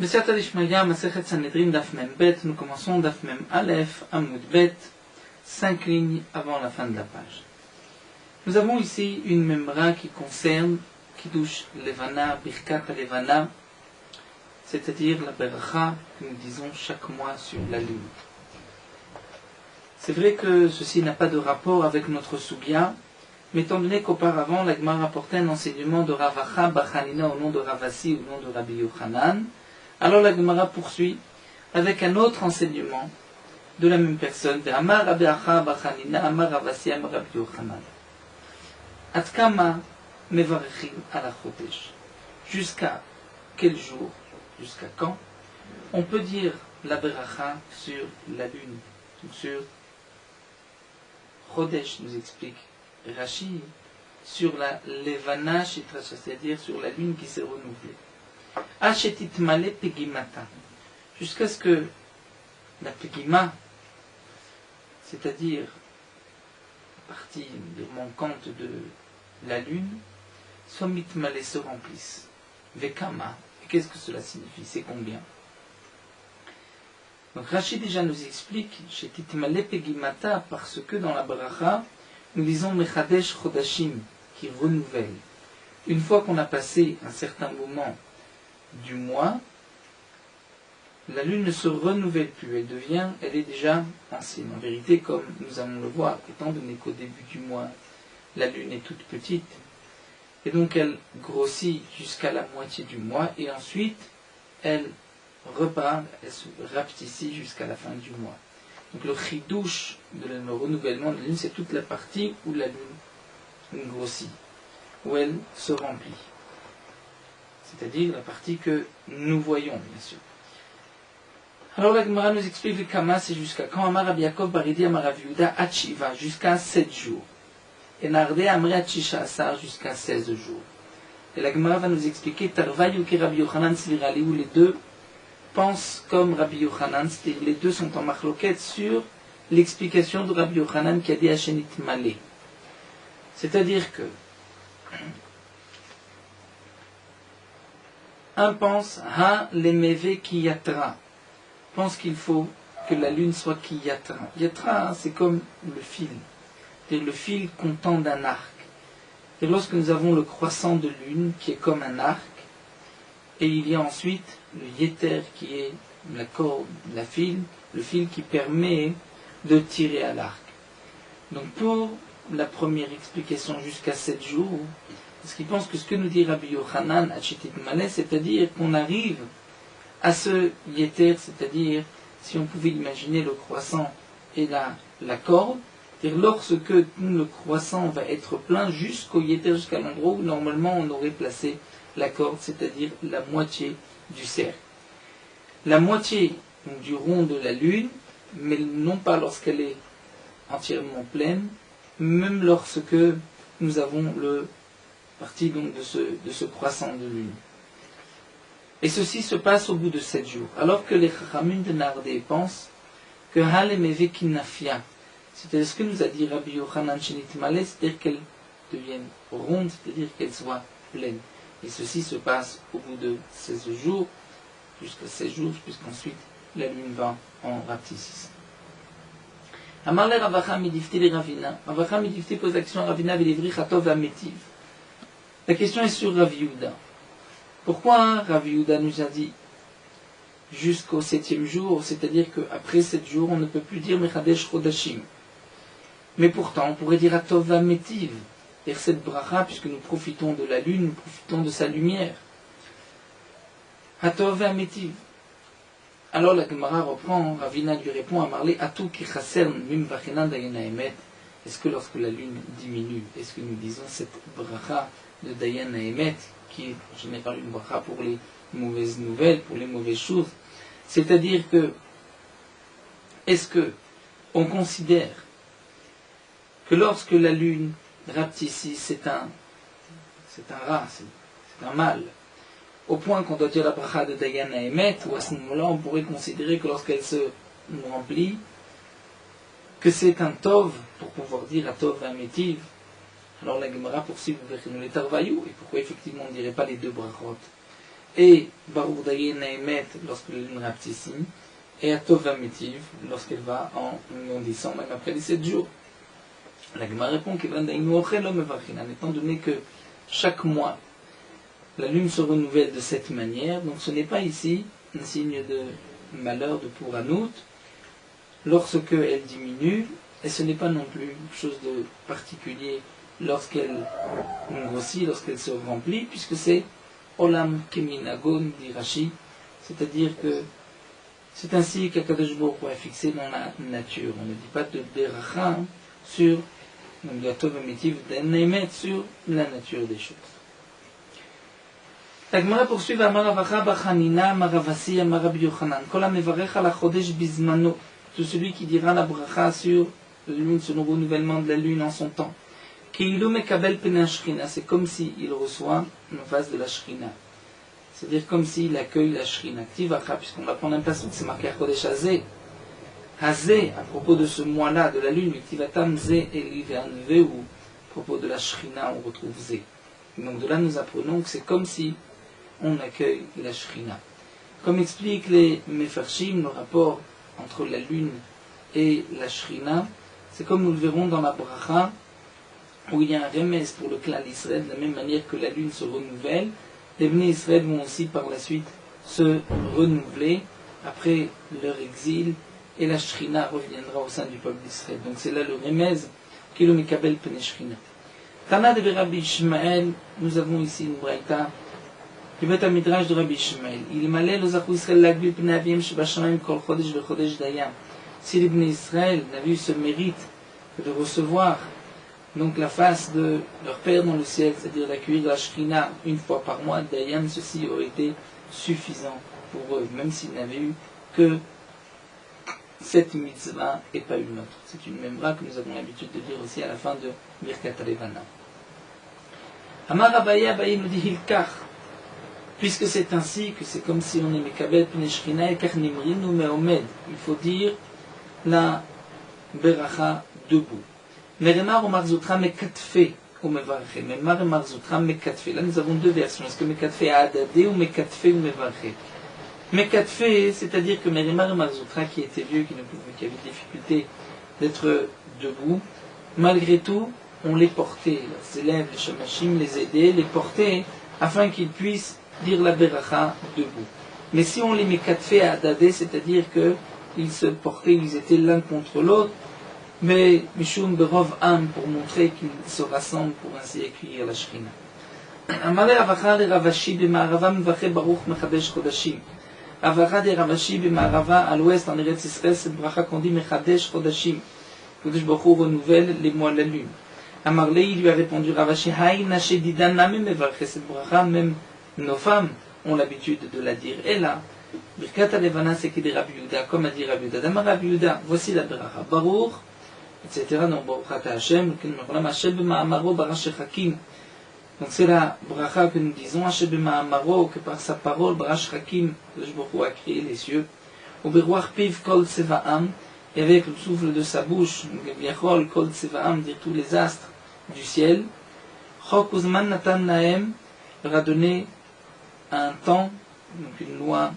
Mesiyata Dishmaya, Masechet Sanhedrin, Daf Mem Bet, nous commençons Daf Mem Aleph, Amud Bet, 5 lignes avant la fin de la page. Nous avons ici une memra qui concerne Kiddush Levana, Birkat Levana, c'est-à-dire la beracha que nous disons chaque mois sur la lune. C'est vrai que ceci n'a pas de rapport avec notre Sugya, mais étant donné qu'auparavant la Gemara rapportait un enseignement de Rav Acha bar Hanina au nom de Rav Asi au nom de Rabbi Yochanan, alors la Gemara poursuit avec un autre enseignement de la même personne, de Amar Rabbi Acha bar Hanina, Amar Rav Asi, Amar Rabbi Yochanan. Atkama mevarechim ala chodesh. Jusqu'à quel jour, jusqu'à quand, on peut dire la beracha sur la lune, sur chodesh, nous explique Rashi, sur la levana shitracha, c'est-à-dire sur la lune qui s'est renouvelée. Achetit male pegimata, jusqu'à ce que la pegima, c'est-à-dire la partie manquante de la lune, soit mitmale, se remplisse. Vekama, et qu'est-ce que cela signifie? C'est combien? Donc Rashi déjà nous explique Shetit male pegimata, parce que dans la bracha, nous disons Mechadesh Chodashim, qui renouvelle. Une fois qu'on a passé un certain moment du mois, la lune ne se renouvelle plus, elle est déjà ancienne. En vérité, comme nous allons le voir, étant donné qu'au début du mois, la lune est toute petite, et donc elle grossit jusqu'à la moitié du mois, et ensuite elle repart, elle se rapetissit jusqu'à la fin du mois. Donc le chidouche de le renouvellement de la lune, c'est toute la partie où la lune grossit, où elle se remplit. C'est-à-dire la partie que nous voyons, bien sûr. Alors la Gemara nous explique le Kama, c'est jusqu'à quand? Amar Rabbi Yaakov Baridi Amar Rav Yehuda Achiva, jusqu'à 7 jours. Et Narde Amri Achisha Asar, jusqu'à 16 jours. Et la Gemara va nous expliquer Tarva Yuki Rabbi Yochanan Svirali, où les deux pensent comme Rabbi Yochanan, c'est-à-dire les deux sont en marloquette sur l'explication de Rabbi Yochanan qui a dit Hashenit Malé. C'est-à-dire que un pense Ha lemeve ki yatra, pense qu'il faut que la lune soit ki yatra. Yatra, c'est comme le fil, c'est-à-dire le fil qu'on tend d'un arc. Et lorsque nous avons le croissant de lune qui est comme un arc, et il y a ensuite le yéter qui est la corde, le fil qui permet de tirer à l'arc. Donc pour la première explication jusqu'à 7 jours, parce qu'il pense que ce que nous dit Rabbi Yochanan à Chetit Malé, c'est-à-dire qu'on arrive à ce yéter, c'est-à-dire si on pouvait imaginer le croissant et la corde, c'est-à-dire lorsque le croissant va être plein jusqu'au yéter, jusqu'à l'endroit où normalement on aurait placé la corde, c'est-à-dire la moitié du cercle. La moitié donc, du rond de la lune, mais non pas lorsqu'elle est entièrement pleine, même lorsque nous avons le partie donc de ce croissant de lune. Et ceci se passe au bout de 7 jours. Alors que les Chachamim de Nardé pensent que Halemeve Kinafia, c'est-à-dire ce que nous a dit Rabbi Yochanan Shenit Malé, c'est-à-dire qu'elle devienne ronde, c'est-à-dire qu'elle soit pleine. Et ceci se passe au bout de 16 jours, jusqu'à 16 jours, puisqu'ensuite la lune va en rapetissant. Amarle Ravacha Midifti les Ravina. Ravacha Midifti pose l'action à Ravina Velivri Chatov Ametiv. La question est sur Rav Yehuda. Pourquoi Rav Yehuda nous a dit jusqu'au 7e jour, c'est-à-dire qu'après 7 jours, on ne peut plus dire Mechadesh Chodashim. Mais pourtant, on pourrait dire Atov Ametiv, vers cette bracha, puisque nous profitons de la lune, nous profitons de sa lumière. Atov Ametiv. Alors la Gemara reprend, Ravina lui répond à Marlé, Atou ki chaser mim vachenan dayana emet. Est-ce que lorsque la lune diminue, est-ce que nous disons cette bracha de Dayan Emet, qui est en général une bracha pour les mauvaises nouvelles, pour les mauvaises choses? C'est-à-dire que, est-ce que on considère que lorsque la lune rapetissait, c'est un rat, c'est un mal, au point qu'on doit dire la bracha de Dayan Emet, ou à ce moment-là, on pourrait considérer que lorsqu'elle se remplit, que c'est un tov, pour pouvoir dire à tov ametiv. Alors la Gemara poursuit, vous verrez nous les tarvaillou, et pourquoi effectivement on ne dirait pas les deux brachot? et Baruch Dayen Naemet lorsque la lune rapetissime, et à Tov Ametiv lorsqu'elle va en grandissant, même après les 7 jours. La Gemara répond étant donné que chaque mois, la lune se renouvelle de cette manière, donc ce n'est pas ici un signe de malheur de Pouranout, lorsque elle diminue, et ce n'est pas non plus quelque chose de particulier lorsqu'elle grossit, lorsqu'elle se remplit, puisque c'est Olam Keminagon, dit Rashi, c'est-à-dire que c'est ainsi qu'Akadosh Baruch Hu est fixé dans la nature. On ne dit pas de Beracha sur, donc de la Tov Ametiv, d'Emet sur la nature des choses. La Gemara poursuit Amaravacha Bachanina, Maravasi, Amarabi Yochanan. Kol hamevarech ala chodesh bizmano. Tout celui qui dira la bracha sur la lune, sur le renouvellement de la lune en son temps. Keilu mekabel pena shrina. C'est comme s'il reçoit en face de la shrina. C'est-à-dire comme s'il accueille la shrina. Ktivacha, puisqu'on va prendre un passage, c'est marqué à chodesh hazé. Hazé, à propos de ce mois-là, de la lune, Ktivatam zé elivean veu. À propos de la shrina, on retrouve zé. Donc de là, nous apprenons que c'est comme si on accueille la Shrina. Comme expliquent les Mefarshim, le rapport entre la lune et la Shrina, c'est comme nous le verrons dans la bracha, où il y a un remez pour le clan d'Israël, de la même manière que la lune se renouvelle, les Bnei Israël vont aussi par la suite se renouveler après leur exil, et la Shrina reviendra au sein du peuple d'Israël. Donc c'est là le remez, qui est le Mekabel Pene Shrina. Tana de Rabbi Ishmael, nous avons ici une braïta, du Beth Midrash de Rabbi Ishmael. Il malait le Zachou Israël l'agbil pnei avim shebashamayim kol chodesh vechodesh dayam. Si les Bnei Israël n'avaient eu ce mérite de recevoir donc la face de leur Père dans le ciel, c'est-à-dire d'accueillir la Shrina une fois par mois, dayam, ceci aurait été suffisant pour eux, même s'ils n'avaient eu que cette mitzvah et pas une autre. C'est une memra que nous avons l'habitude de dire aussi à la fin de Birkat Alevana. Amar Abaye, Abaye nous dit Hilkach. Puisque c'est ainsi que c'est comme si on est Mekabel Pnei Shrina et Karnimrinu Meomed. Il faut dire la Beracha debout. Meremar ou Marzoutra Mekatfe ou Mevarche. Meremar ou Marzoutra Mekatfe. Là nous avons deux versions. Est-ce que Mekatfe a Adadé ou Mekatfe ou Mevarche? Mekatfe, c'est-à-dire que Meremar ou Marzoutra, qui était vieux, qui avait des difficultés d'être debout, malgré tout, on les portait. Les élèves, les shamashim les aidaient, les portaient, afin qu'ils puissent dire la beracha debout. Mais si on les met quatre faits à Adadé, c'est-à-dire qu'ils se portaient, ils étaient l'un contre l'autre, mais Mishum Berov Am, pour montrer qu'ils se rassemblent pour ainsi accueillir la Shrina. Amalé Avacha de Ravashi B'Ma'arava Mvache Baruch Mechadesh Chodashim. Avacha de Ravashi B'Ma'arava à l'ouest en Eretz Israël, c'est bracha qu'on dit Mechadesh Chodashim. Kodesh Baruch Hu renouvelle les mois de la lune. Amarlé, il lui a répondu Ravashi Haï Naché Didan Name Mevache, cette bracha, même nos femmes ont l'habitude de la dire. Et là, Birkat Alevana, c'est qu'il est Rabbi Yehuda, comme a dit Rabbi Yehuda. Dama Rabbi Yehuda, voici la beracha. Baruch, etc. Donc, Baruch Ata Hashem, Hashem b'ma'amaro barash hakim. Donc, c'est la bracha que nous disons, Hashem b'ma'amaro, que par sa parole, barash hakim, le Baruch a créé les cieux. Au beruach piv kol tseva'am, et avec le souffle de sa bouche, Yachol kol tseva'am, dire tous les astres du ciel. Chok uzman natan naem, leur a donné un temps, donc une loi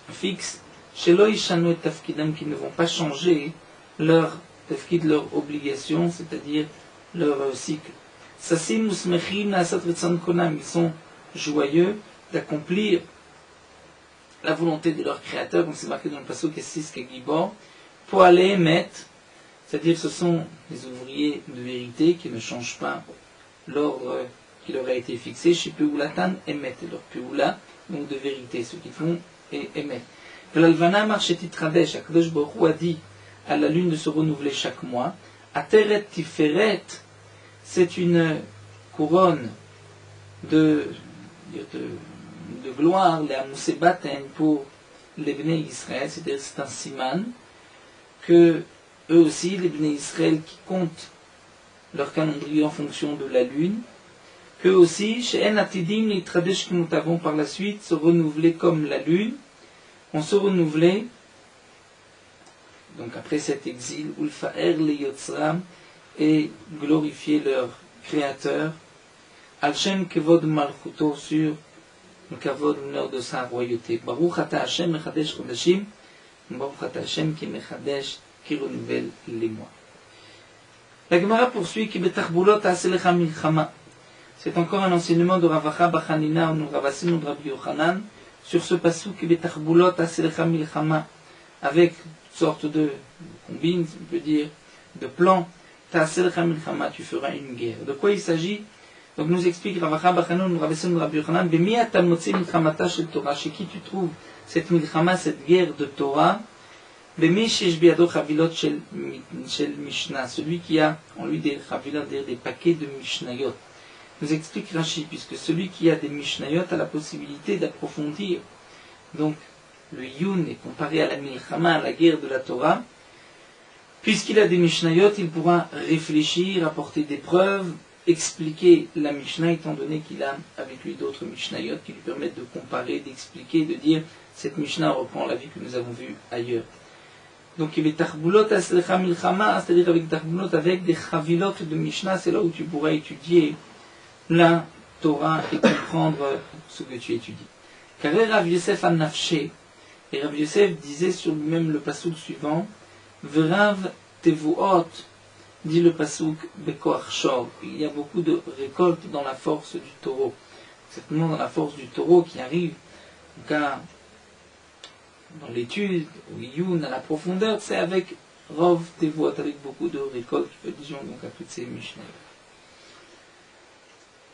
fixe, chez l'Oishano et Tafkidam, qui ne vont pas changer leur tafkid, leur obligation, c'est-à-dire leur cycle. Sassim Usmechim Nasat Ritsan Konam, ils sont joyeux d'accomplir la volonté de leur créateur, comme c'est marqué dans le passage Kessis Kegibor, pour aller émettre, c'est-à-dire ce sont les ouvriers de vérité qui ne changent pas l'ordre qui leur a été fixé, chez Peoulatan émet, leur Peoula, donc de vérité, ce qu'ils font et émettent. L'Alvana Marchetit Radesh, Akadosh Baruch Hu a dit à la lune de se renouveler chaque mois. Ateret Tiferet, c'est une couronne de gloire, les Amoussé Baten pour les Bnei Israël, c'est-à-dire c'est un siman, que eux aussi, les Bnei Israël qui comptent leur calendrier en fonction de la lune, qu'eux aussi, chez En Atidim, les Tradesh que nous avons par la suite, se renouveler comme la lune, on se renouvelait, donc après cet exil, Ulfa'er le Yotzram, et glorifier leur créateur, Al-Shem Kevod Malchuto, sur le kavod, l'honneur de sa royauté. Baruch ata Hashem mechadesh chodashim, Baruch ata Hashem ki mechadesh, qui renouvelle les mois. La Gemara poursuit ki betachbulot aselecha milchama. C'est encore un enseignement de Ravacha Bachanina ou Ravassin ou de Rabbi Yochanan sur ce passouk qui betachbulot aselecha milchama, avec toutes sortes de combines, on peut dire, de plans. Ta'aselecha milchama, tu feras une guerre. De quoi il s'agit? Donc nous explique Ravacha Bachanina ou Ravassin ou de Rabbi Yochanan, Bemi atamotzi milchamata shel Torah, chez qui tu trouves cette milchama, cette guerre de Torah? Bemi shesh biado chavilot shel Mishnah, celui qui a en lui des chavilot, des paquets de Mishnayot. Nous explique Rashi, puisque celui qui a des Mishnayot a la possibilité d'approfondir. Donc, le Yun est comparé à la Milchama, à la guerre de la Torah. Puisqu'il a des Mishnayot, il pourra réfléchir, apporter des preuves, expliquer la Mishnah, étant donné qu'il a avec lui d'autres Mishnayot qui lui permettent de comparer, d'expliquer, de dire cette Mishnah reprend la vie que nous avons vue ailleurs. Donc, il y a Tarbulot Aslecha Milchama, c'est-à-dire avec Tarbulot, avec des Chavilot de Mishnah, c'est là où tu pourras étudier la Torah et comprendre ce que tu étudies. Car Rav Yosef an-Nafshe, et Rav Yosef disait sur lui-même le passouk suivant, Verav tevuot, dit le passouk bekoach shor. Il y a beaucoup de récoltes dans la force du taureau. Certainement dans la force du taureau qui arrive, en tout cas dans l'étude, au Yun, à la profondeur, c'est avec Rav tevuot, avec beaucoup de récoltes, qui fait allusion donc à toutes ces Mishnah.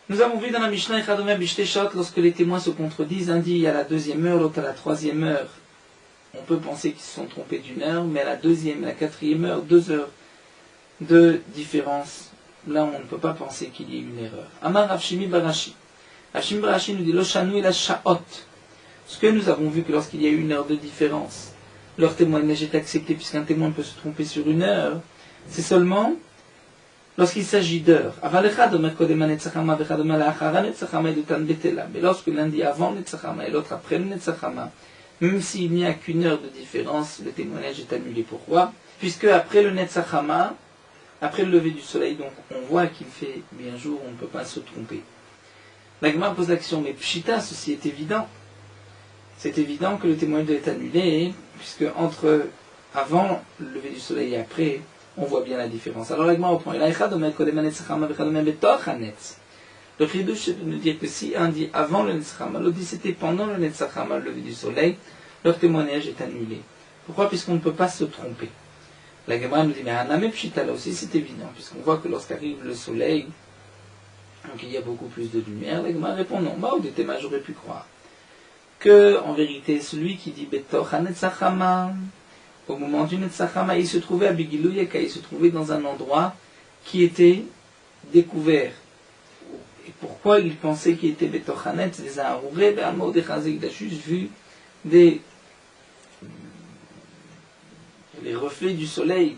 Nous avons vu dans la Mishnah lorsque les témoins se contredisent, un dit à la 2e heure, l'autre à la 3e heure. On peut penser qu'ils se sont trompés d'une heure, mais à la 2e et la 4e heure, 2 heures de différence. Là, on ne peut pas penser qu'il y ait une erreur. Amar Avshimi Barashi. Avshimi Barashi nous dit Loshanu et la Sha'ot. Ce que nous avons vu que lorsqu'il y a une heure de différence, leur témoignage est accepté, puisqu'un témoin peut se tromper sur une heure, c'est seulement lorsqu'il s'agit d'heures. Mais lorsque l'un dit avant le Netzachama et l'autre après le Netzachama, même s'il n'y a qu'une heure de différence, le témoignage est annulé. Pourquoi? Puisque après le Netzachama, après le lever du soleil, donc on voit qu'il fait bien jour, on ne peut pas se tromper. La Gemara pose l'action, mais Pshita, ceci est évident. C'est évident que le témoignage doit être annulé, puisque entre avant le lever du soleil et après, on voit bien la différence. Alors la Gemara reprend. Le chidouche, c'est de nous dire que si un dit avant le Netzachama, l'autre dit c'était pendant le Netzachama, le lever du soleil, leur témoignage est annulé. Pourquoi? Puisqu'on ne peut pas se tromper. La Gemara nous dit, mais Haname Pshita, là aussi c'est évident, puisqu'on voit que lorsqu'arrive le soleil, donc il y a beaucoup plus de lumière. La Gemara répond non. Bah, au détéma, j'aurais pu croire que, en vérité, celui qui dit Betoch HaNetzachama, au moment du Netzachama, il se trouvait à Bigiluyeka, il se trouvait dans un endroit qui était découvert. Et pourquoi il pensait qu'il était Betoch HaNetz, les Aharouré, il a juste vu les reflets du soleil,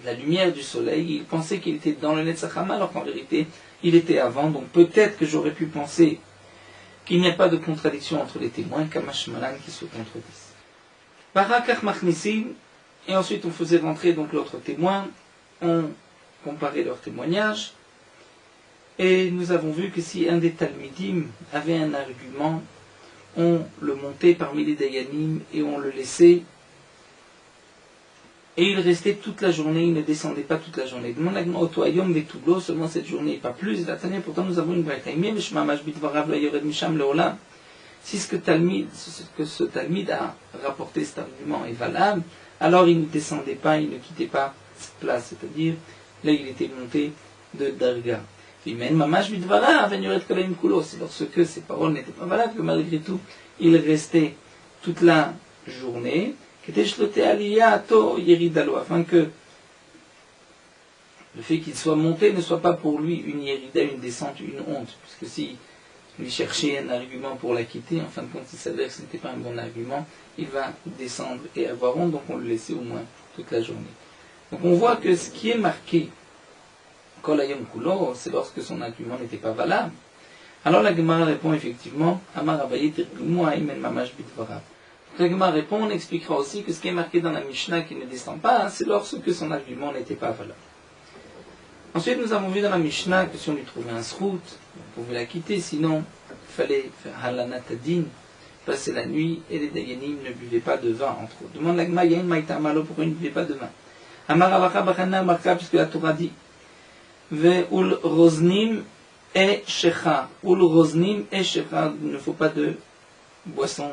la lumière du soleil, il pensait qu'il était dans le Netzachama, alors qu'en vérité, il était avant. Donc peut-être que j'aurais pu penser qu'il n'y a pas de contradiction entre les témoins, Kamash Malan qui se contredisent. Barakach Machnissim, et ensuite on faisait rentrer donc l'autre témoin, on comparait leurs témoignages, et nous avons vu que si un des Talmidim avait un argument, on le montait parmi les Dayanim et on le laissait, et il restait toute la journée, il ne descendait pas toute la journée. Seulement cette journée, pas plus. Pourtant nous avons une braïta. Si ce que ce Talmid a rapporté cet argument est valable, alors il ne descendait pas, il ne quittait pas cette place, c'est-à-dire là il était monté de Darga. C'est lorsque ces paroles n'étaient pas valables que malgré tout il restait toute la journée, afin que le fait qu'il soit monté ne soit pas pour lui une yérida, une descente, une honte, puisque si lui cherchait un argument pour la quitter, en fin de compte il s'avère que ce n'était pas un bon argument, il va descendre et avoir honte, donc on le laissait au moins toute la journée. Donc on voit que ce qui est marqué Kol Hayom Kulo, c'est lorsque son argument n'était pas valable. Alors la Gemara répond effectivement, Amar Abaye Tergumu Haimen Mamash Bitvarav. La Gemara répond, on expliquera aussi que ce qui est marqué dans la Mishnah qui ne descend pas, c'est lorsque son argument n'était pas valable. Ensuite, nous avons vu dans la Mishnah que si on lui trouvait un srout, on pouvait la quitter, sinon fallait faire halanatadin, passer la nuit, et les dayanim ne buvaient pas de vin entre eux. Demande la Gemara, Yain Maïta Malo, pourquoi ils ne buvaient pas de vin? Amaravacha Bachana Marka, puisque la Torah dit Ve'ul Roznim et Shecha. Ul Roznim et Shecha, il ne faut pas de boisson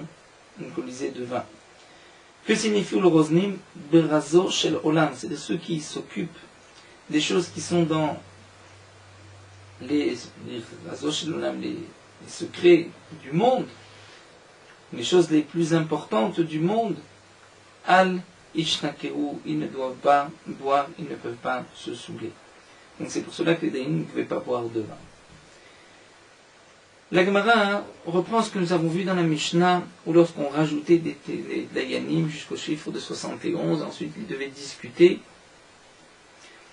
alcoolisée de vin. Que signifie Ul Roznim? Berazo Shel Olam, c'est de ceux qui s'occupent des choses qui sont dans les secrets du monde, les choses les plus importantes du monde. Al Ishnakeru, ils ne doivent pas boire, ils ne peuvent pas se saouler. Donc c'est pour cela que les dayanim ne pouvaient pas boire de vin. La Gemara reprend ce que nous avons vu dans la Mishnah, où lorsqu'on rajoutait des dayanim jusqu'au chiffre de 71, ensuite ils devaient discuter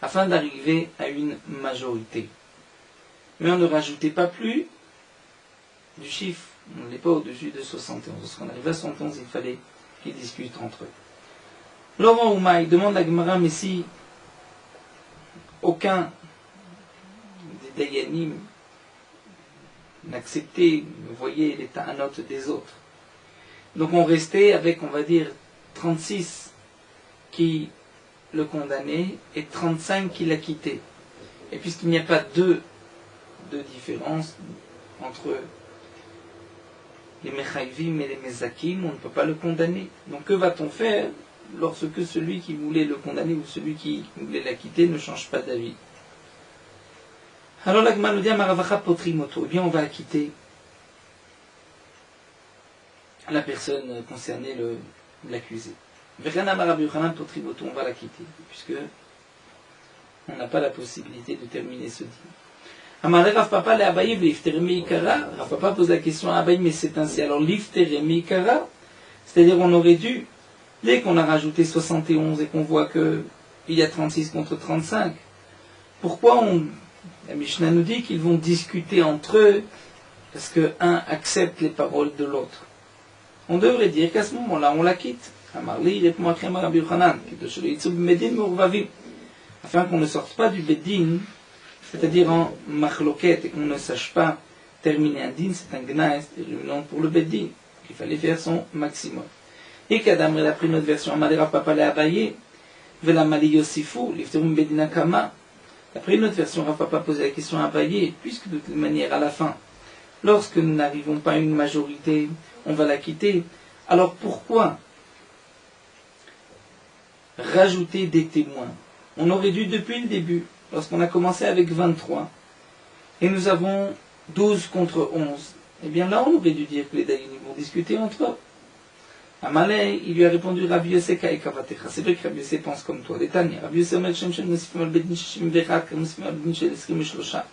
afin d'arriver à une majorité. Mais on ne rajoutait pas plus du chiffre, on n'est pas au-dessus de 71. Lorsqu'on arrivait à 71, il fallait qu'ils discutent entre eux. Laurent Oumaï demande à Gemara, mais si aucun des dayanim n'acceptait, ne voyait les ta'anot des autres, donc on restait avec, on va dire, 36 qui le condamnaient et 35 qui l'acquittaient. Et puisqu'il n'y a pas de différence entre les Mechaïvim et les Mezakim, on ne peut pas le condamner. Donc que va-t-on faire lorsque celui qui voulait le condamner ou celui qui voulait l'acquitter ne change pas d'avis? Alors la Gemara nous dit Maravacha Potrimoto, eh bien on va acquitter la personne concernée, l'accusé. Vechana Marabi Yochanan Potrimoto, on va l'acquitter, puisque on n'a pas la possibilité de terminer ce dîner. Amalé Rav Papa le Abaye v'ifteremi ikara. Rav Papa pose la question à Abaye, mais c'est ainsi. Alors l'ifteremi ikara, c'est-à-dire on aurait dû, dès qu'on a rajouté 71 et qu'on voit qu'il y a 36 contre 35, pourquoi la Mishnah nous dit qu'ils vont discuter entre eux parce que un accepte les paroles de l'autre? On devrait dire qu'à ce moment-là, on la quitte. Amarli répond à Rabbi Yochanan, afin qu'on ne sorte pas du Beddin, c'est-à-dire en machloket, et qu'on ne sache pas terminer un din, c'est un gnaïs, pour le Beddin. Il fallait faire son maximum. Et qu'Adam a pris notre version, Amadera Papa le Abaye, Vela Mali Yosifu, l'Ifterum Bedina Kama. Après notre version, Rav Papa posait la question à Abaye, puisque de toute manière, à la fin, lorsque nous n'arrivons pas à une majorité, on va la quitter. Alors pourquoi rajouter des témoins? On aurait dû depuis le début, lorsqu'on a commencé avec 23, et nous avons 12 contre 11, eh bien là on aurait dû dire que les dayanim vont discuter entre eux. Amalé, il lui a répondu Rabbi Yosef Kaïkavatecha. C'est vrai que Rabbi Yosef pense comme toi. Détania. Rabbi Yosef Omer Shem Shem Nosifim al Bedin Shishim Vechak Nosifim al Bedin Shel Esrim Shlosha.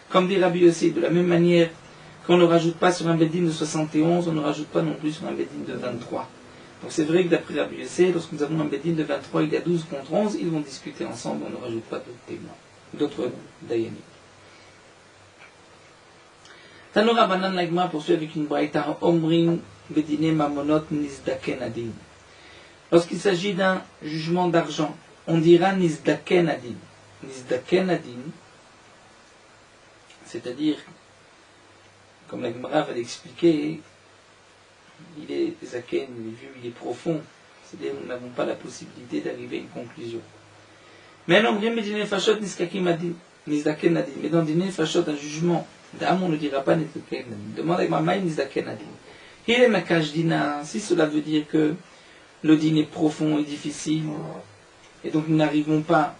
Comme dit Rabbi Yosef, de la même manière qu'on ne rajoute pas sur un Bedin de 71, on ne rajoute pas non plus sur un Bedin de 23. Donc c'est vrai que d'après Rabbi Yosef, lorsque nous avons un Bedin de 23, il y a 12 contre 11, ils vont discuter ensemble, on ne rajoute pas d'autres témoins, d'autres dayanim. Tanora Banan Lagma poursuit avec une braïta Omrin Bedine Mamonot Nizdaken Adin. Lorsqu'il s'agit d'un jugement d'argent, on dira Nizdaken Adin. Nizdaken Adin, c'est-à-dire, comme la Gemara va l'expliquer, il est zaken, il est vieux, il est profond. C'est-à-dire nous n'avons pas la possibilité d'arriver à une conclusion. Mais non, Medine Fashot Nizdaken Adin. Mais dans Dine Fashot, un jugement d'âme, on ne dira pas Nizdaken Adin. Demande à Mamay Nizdaken Adin. Si cela veut dire que le dîner est profond et difficile, et donc nous n'arrivons pas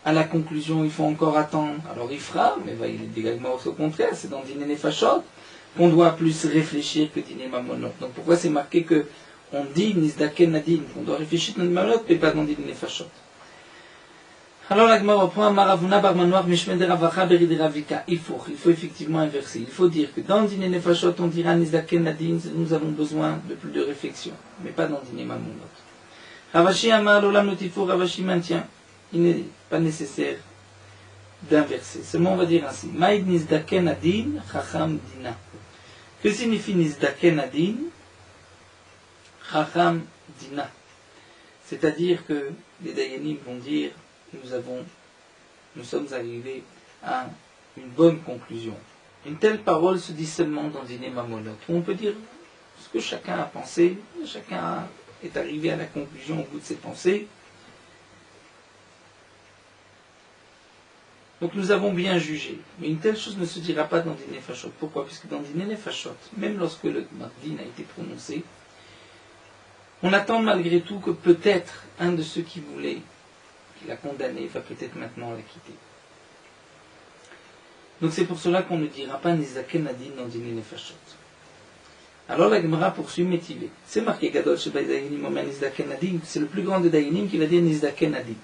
à la conclusion, il faut encore attendre, alors il fera, mais il dit également au contraire, c'est dans dîner Nefashot qu'on doit plus réfléchir que dîner Mamonot. Donc pourquoi c'est marqué que on dit Nizdaken Adin, qu'on doit réfléchir dans le Mamonot, mais pas dans dîner Nefashot? Alors la Gemara reprend Maravuna Barmanoir Mishmed Ravacha Berid Ravika. Il faut effectivement inverser. Il faut dire que dans Dîner Nefashot, on dira Nizdaken Nadin, nous avons besoin de plus de réflexion, mais pas dans Dîner Mamonot. Ravashi Amar Lolam Notifo, Ravashi maintient. Il n'est pas nécessaire d'inverser. Seulement on va dire ainsi. Maïd Nizdaken Adin, Chacham Dina. Que signifie Nizdaken Adin? Chacham Dina. C'est-à-dire que les Dayanim vont dire nous sommes arrivés à une bonne conclusion. Une telle parole se dit seulement dans Diné Mamolot, où on peut dire ce que chacun a pensé, chacun est arrivé à la conclusion au bout de ses pensées. Donc nous avons bien jugé. Mais une telle chose ne se dira pas dans Diné Fachot. Pourquoi? Puisque dans Diné Fachot, même lorsque le Mardin a été prononcé, on attend malgré tout que peut-être un de ceux qui voulait, qui l'a condamné, va peut-être maintenant la quitter. Donc c'est pour cela qu'on ne dira pas Nizaken Adin dans Diné Nefashot. Alors la Gemara poursuit Métivé. C'est marqué Gadol Sheba Dayanim Omer Nizaken Adin, c'est le plus grand des Dayanim qui va dire Nizaken Adin.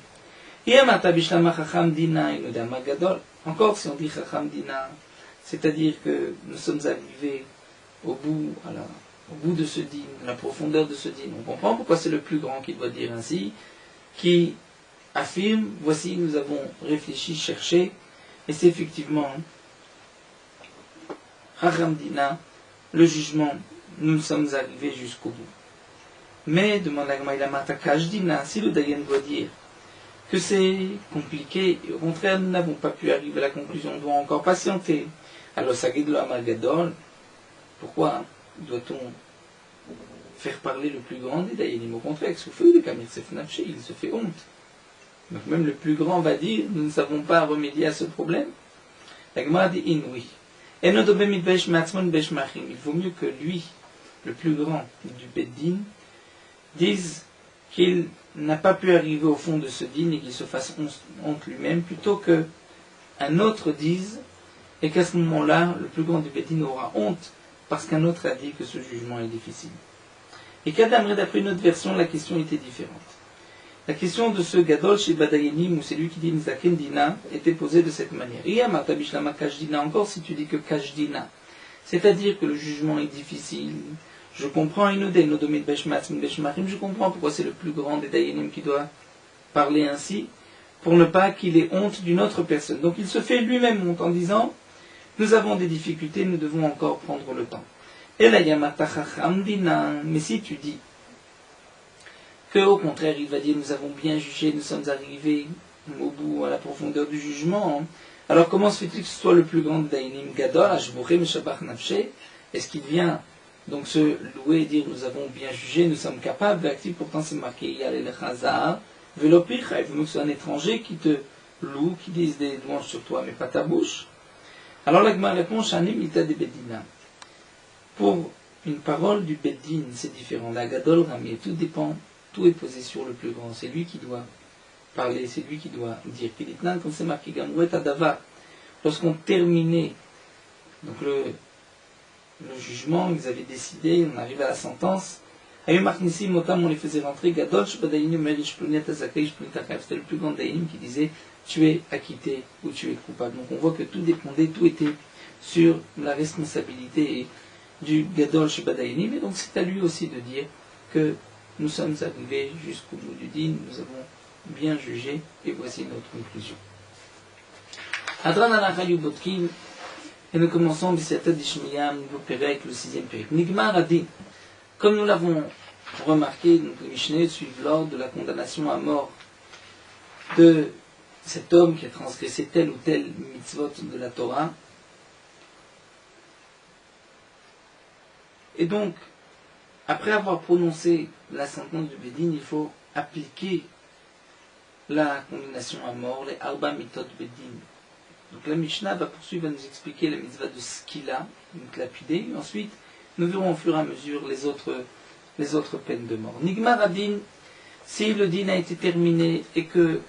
Encore si on dit Chacham Dina, c'est-à-dire que nous sommes arrivés au bout de ce dîme, à la profondeur de ce dîme. On comprend pourquoi c'est le plus grand qui doit dire ainsi, qui affirme, voici nous avons réfléchi, cherché, et c'est effectivement Chacham Dina, le jugement, nous sommes arrivés jusqu'au bout. Mais, demande la Gemara, Matakash Dina, si le Dayan doit dire que c'est compliqué, et au contraire nous n'avons pas pu arriver à la conclusion, on doit encore patienter. Alors Sagid lo Amagadol, pourquoi doit-on faire parler le plus grand des Dayanim? Au contraire, il se fait honte. Donc même le plus grand va dire, nous ne savons pas remédier à ce problème. La Gemara dit oui. Il vaut mieux que lui, le plus grand du Beddin, dise qu'il n'a pas pu arriver au fond de ce dîne et qu'il se fasse honte lui-même, plutôt qu'un autre dise, et qu'à ce moment-là, le plus grand du Beddin aura honte parce qu'un autre a dit que ce jugement est difficile. Et qu'Adamré, d'après une autre version, la question était différente. La question de ce Gadol chez Badayanim, où c'est lui qui dit Nizaken Dina, était posée de cette manière. Encore si tu dis que Kashdina, c'est-à-dire que le jugement est difficile, je comprends je comprends pourquoi c'est le plus grand des Dayanim qui doit parler ainsi, pour ne pas qu'il ait honte d'une autre personne. Donc il se fait lui-même honte en disant, nous avons des difficultés, nous devons encore prendre le temps. Et la Yamata Chacham Dina, mais si tu dis qu'au contraire il va dire, nous avons bien jugé, nous sommes arrivés au bout, à la profondeur du jugement, alors comment se fait-il que ce soit le plus grand des Dayanim Gadol, Ashbouché Meshabach Nafshe, est-ce qu'il vient donc se louer et dire nous avons bien jugé, nous sommes capables d'actif, pourtant c'est marqué Yal el Chazar, Velopicha, il vaut mieux que ce soit un étranger qui te loue, qui dise des louanges sur toi, mais pas ta bouche. Alors la Gemara répond Shanim Ita de Bedina. Pour une parole du Beddin, c'est différent. La Gadol Rami, tout dépend, tout est posé sur le plus grand, c'est lui qui doit parler, c'est lui qui doit dire. Pilitnan, comme c'est marqué Gamrouet Adava, lorsqu'on terminait donc le jugement, ils avaient décidé, on arrive à la sentence. Ayum Marknissi, Motam, on les faisait rentrer. Gadol, Shbadayinim, Merish, Pluniat, Azakai, Splunitakav. C'était le plus grand Dayanim qui disait tu es acquitté ou tu es coupable. Donc on voit que tout dépendait, tout était sur la responsabilité du Gadol, Shbadayinim. Et donc c'est à lui aussi de dire que nous sommes arrivés jusqu'au bout du din, nous avons bien jugé, et voici notre conclusion. Adran Alachayou Botkin. Et nous commençons B'Siata d'Ishmiyam, nouveau Pérec, le 6e Pérec. Nigmar a dit, comme nous l'avons remarqué, donc les Mishneh suivent l'ordre de la condamnation à mort de cet homme qui a transgressé tel ou tel mitzvot de la Torah. Et donc, après avoir prononcé la sentence du Bédine, il faut appliquer la condamnation à mort, les Arba Mitot Bédine. Donc la Mishnah va poursuivre à nous expliquer la mitzvah de Skila, donc lapider, et ensuite nous verrons au fur et à mesure les autres peines de mort. Nigmar Adin, si le din a été terminé et que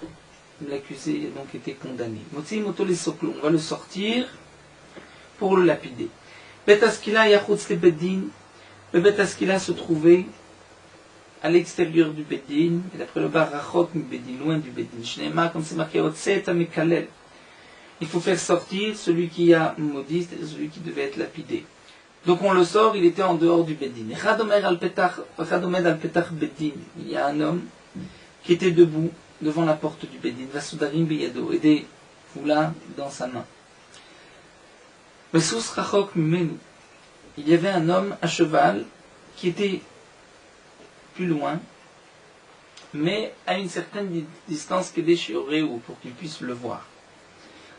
l'accusé a donc été condamné. Motzi Moto les Soklo, on va le sortir pour le lapider. Bet Askila Yachutz le Beddin, le Bet Askila se trouvait à l'extérieur du Beddin, et d'après le bar Rachot du Beddin, loin du Beddin. Shneema, comme c'est marqué, Otset Amekalel. Il faut faire sortir celui qui a maudit, c'est-à-dire celui qui devait être lapidé. Donc on le sort, il était en dehors du Beddin. Il y a un homme qui était debout devant la porte du Beddin, Vasudarim Beyado, et des foulards dans sa main. Il y avait un homme à cheval qui était plus loin, mais à une certaine distance que des chiorés ou pour qu'il puisse le voir.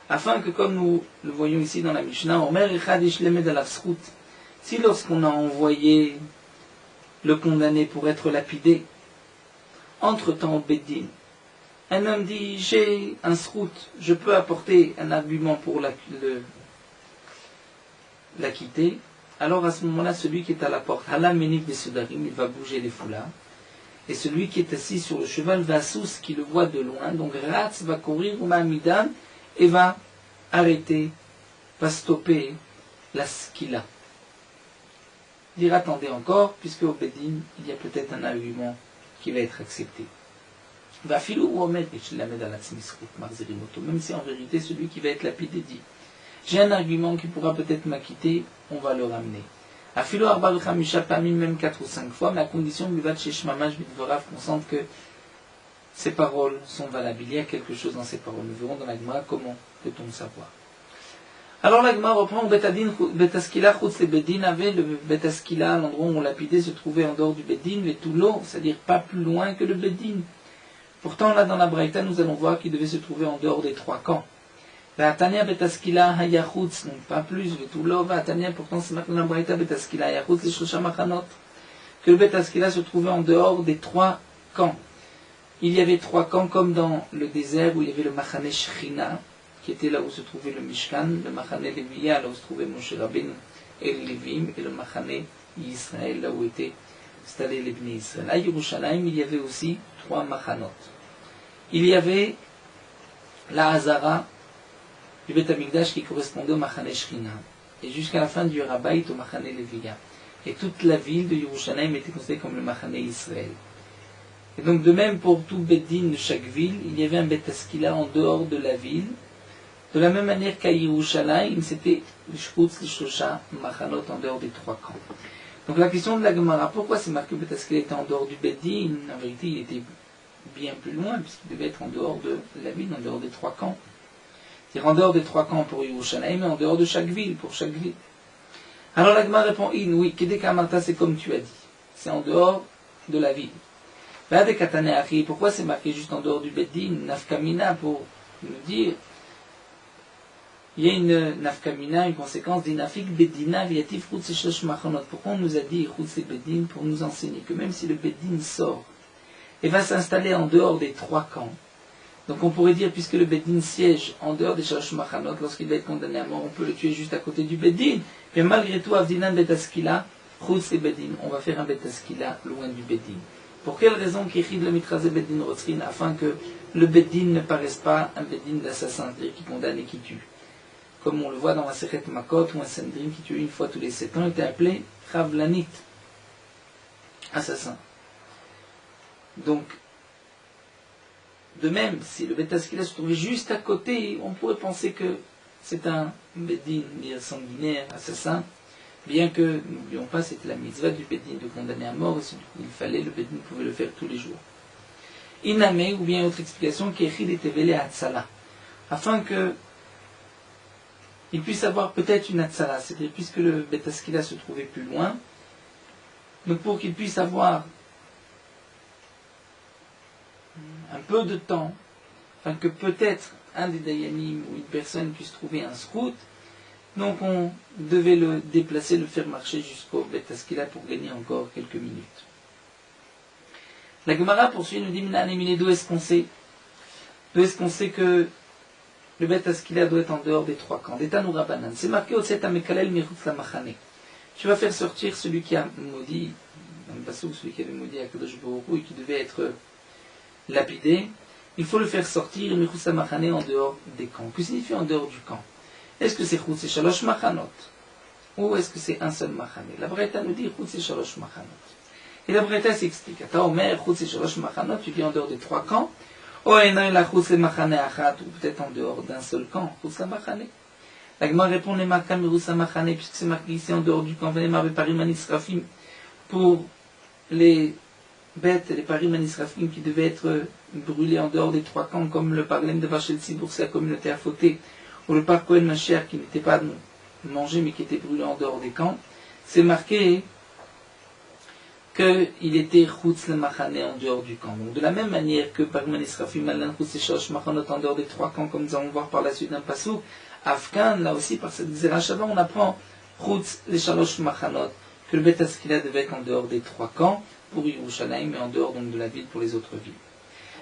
afin que, comme nous le voyons ici dans la Mishnah, Omer Echad Ishlemed Alav Zchut, si lorsqu'on a envoyé le condamné pour être lapidé, entre-temps au Beddin, un homme dit, j'ai un Zchut, je peux apporter un argument pour l'acquitter, alors à ce moment-là, celui qui est à la porte, Halam Menik Besudarim, il va bouger les foulards, et celui qui est assis sur le cheval va sous qui le voit de loin, donc Ratz va courir au Mahamidan et va arrêter, va stopper la skila. Dire attendez encore, puisque au Beddin, il y a peut-être un argument qui va être accepté. Même si en vérité, celui qui va être lapidé dit j'ai un argument qui pourra peut-être m'acquitter, on va le ramener. Même 4 ou 5 fois, mais à condition qu'on sente que ces paroles sont valables. Il y a quelque chose dans ces paroles. Nous verrons dans la Gemara comment peut-on le savoir. Alors la Gemara reprend Betaskila Chutz le Beddin avait le Betaskila, l'endroit où on lapidait, se trouvait en dehors du Beddin, mais tout l'eau, c'est-à-dire pas plus loin que le Beddin. Pourtant là dans la Braïta, nous allons voir qu'il devait se trouver en dehors des 3 camps. Vatania Betaskila Hayachutz, donc pas plus, tout l'eau, Vatania, pourtant c'est marqué dans la Braïta Betaskila Hayachutz, les Shosha Machanot, que le Betaskila se trouvait en dehors des 3 camps. Il y avait 3 camps comme dans le désert où il y avait le Machane Shechina, qui était là où se trouvait le Mishkan, le Machane Leviya, là où se trouvait Moshe Rabbeinu et les Lévim, et le Machane Yisraël, là où étaient installés les Bnei Israël. À Yerushalayim, il y avait aussi 3 Machanot. Il y avait la Hazara du Beth Amikdash qui correspondait au Machane Shechina, et jusqu'à la fin du Yerabait au Machane Leviya. Et toute la ville de Yerushalayim était considérée comme le Machane Yisraël. Et donc de même pour tout Beddin de chaque ville, il y avait un Betaskila en dehors de la ville. De la même manière qu'à Yerushalayim, c'était les Shchutz, les Shosha, Machanot en dehors des 3 camps. Donc la question de la Gemara, pourquoi c'est marqué que Betaskila était en dehors du Beddin? En vérité, il était bien plus loin, puisqu'il devait être en dehors de la ville, en dehors des 3 camps. C'est-à-dire en dehors des 3 camps pour Yerushalayim, mais en dehors de chaque ville, pour chaque ville. Alors la Gemara répond, oui, Kedek Amarta, c'est comme tu as dit. C'est en dehors de la ville. Pourquoi c'est marqué juste en dehors du Beddin, Nafkamina, pour nous dire, il y a une Nafkamina, une conséquence d'Inafik Beddina, Viatif Chutz Shlosh Machanot. Pourquoi on nous a dit Chutz Beddin pour nous enseigner que même si le Beddin sort et va s'installer en dehors des 3 camps, donc on pourrait dire, puisque le Beddin siège en dehors des Shlosh Machanot, lorsqu'il va être condamné à mort, on peut le tuer juste à côté du Beddin, mais malgré tout, Avdinan Betaskila, Chutz Beddin, on va faire un Betaskila loin du Beddin. Pour quelle raison qu'Echid le Mitraze Beddin Rotzrin, afin que le Beddin ne paraisse pas un Beddin d'assassin, c'est-à-dire qui condamne et qui tue. Comme on le voit dans la Sechet Makot, où un Sandrim qui tue une fois tous les 7 ans était appelé Chavlanit, assassin. Donc, de même, si le Betaskila se trouvait juste à côté, on pourrait penser que c'est un Beddin sanguinaire, assassin, bien que, n'oublions pas, c'était la mitzvah du Beddin de condamner à mort, et il fallait, le Beddin pouvait le faire tous les jours. Iname, ou bien autre explication, qu'Echid était vélé à Hatzala, afin que il puisse avoir peut-être une Hatzala, c'est-à-dire puisque le Betaskila se trouvait plus loin, donc pour qu'il puisse avoir un peu de temps, afin que peut-être un des Dayanim ou une personne puisse trouver un scout, donc on devait le déplacer, le faire marcher jusqu'au Betaskila pour gagner encore quelques minutes. La Gemara poursuit, nous dit d'où est-ce qu'on sait? D'où est-ce qu'on sait que le Betaskila doit être en dehors des 3 camps? D'Etanu Rabbanan. C'est marqué au Tset Amekalel Mirutz Lamachane. Tu vas faire sortir celui qui a maudit, dans le passage, celui qui avait maudit Akadosh Baruch Hu et qui devait être lapidé. Il faut le faire sortir Mirutz Lamachane en dehors des camps. Que signifie en dehors du camp? Est-ce que c'est Chutz et Shalosh Machanot? Ou est-ce que c'est un seul Machane? La Braïta nous dit Chutz et Shalosh Machanot. Et la Braïta s'explique. Ata Omer, Chutz et Shalosh Machanot, tu dis en dehors des 3 camps. Ou peut-être en dehors d'un seul camp, Chutz Machane. La Gemara répond les Marka Mirutz Machane, puisque c'est marqué ici en dehors du camp, pour les bêtes, les parim anisrafim qui devaient être brûlés en dehors des 3 camps, comme le parlem de Vachel Tzibour, c'est la communauté affotée, ou le par Kohen Mashiach qui n'était pas mangé mais qui était brûlé en dehors des camps. C'est marqué qu'il était Chutz le Machane en dehors du camp. Donc de la même manière que Pariman Israfim Alan Chutz et Shalosh Machanot en dehors des 3 camps, comme nous allons voir par la suite d'un passouk, Afghan, là aussi par cette Xera Shabbat, on apprend Chutz les Shalosh Machanot, que le Bet Askila devait être en dehors des 3 camps pour Yerushalayim, mais en dehors donc de la ville pour les autres villes.